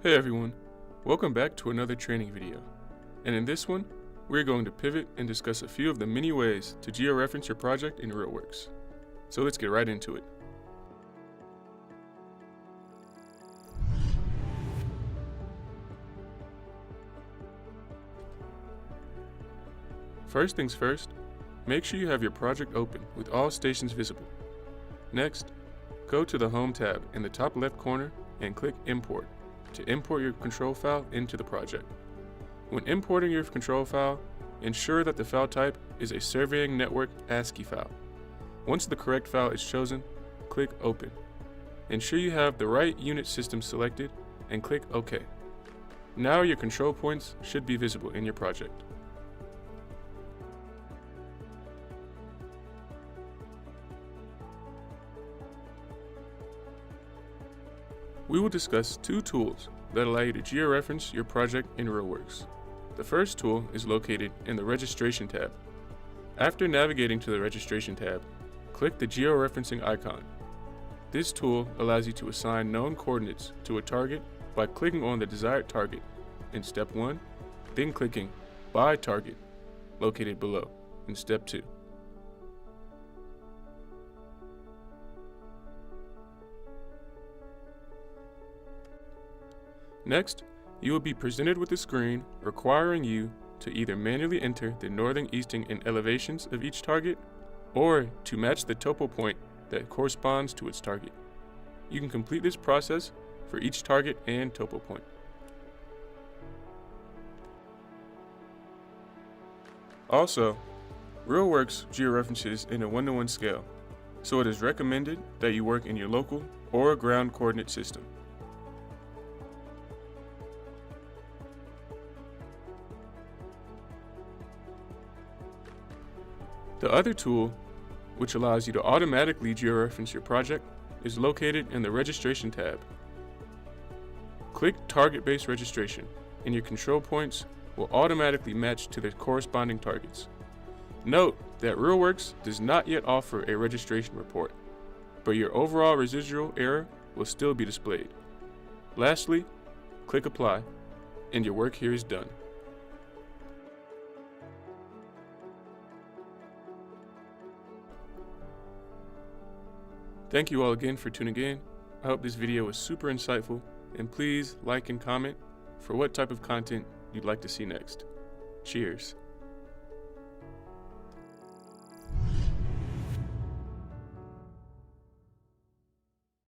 Hey everyone, welcome back to another training video. And in this one, we're going to pivot and discuss a few of the many ways to georeference your project in RealWorks. So let's get right into it. First things first, make sure you have your project open with all stations visible. Next, go to the Home tab in the top left corner and click Import to import your control file into the project. When importing your control file, ensure that the file type is a surveying network ASCII file. Once the correct file is chosen, click Open. Ensure you have the right unit system selected and click OK. Now your control points should be visible in your project. We will discuss two tools that allow you to georeference your project in RealWorks. The first tool is located in the Registration tab. After navigating to the Registration tab, click the Georeferencing icon. This tool allows you to assign known coordinates to a target by clicking on the desired target in Step 1, then clicking By Target, located below, in Step 2. Next, you will be presented with a screen requiring you to either manually enter the northern, eastern, and elevations of each target, or to match the topo point that corresponds to its target. You can complete this process for each target and topo point. Also, RealWorks georeferences in a 1-to-1 scale, so it is recommended that you work in your local or ground coordinate system. The other tool, which allows you to automatically georeference your project, is located in the Registration tab. Click Target-Based Registration, and your control points will automatically match to the corresponding targets. Note that RealWorks does not yet offer a registration report, but your overall residual error will still be displayed. Lastly, click Apply, and your work here is done. Thank you all again for tuning in. I hope this video was super insightful, and please like and comment for what type of content you'd like to see next. Cheers.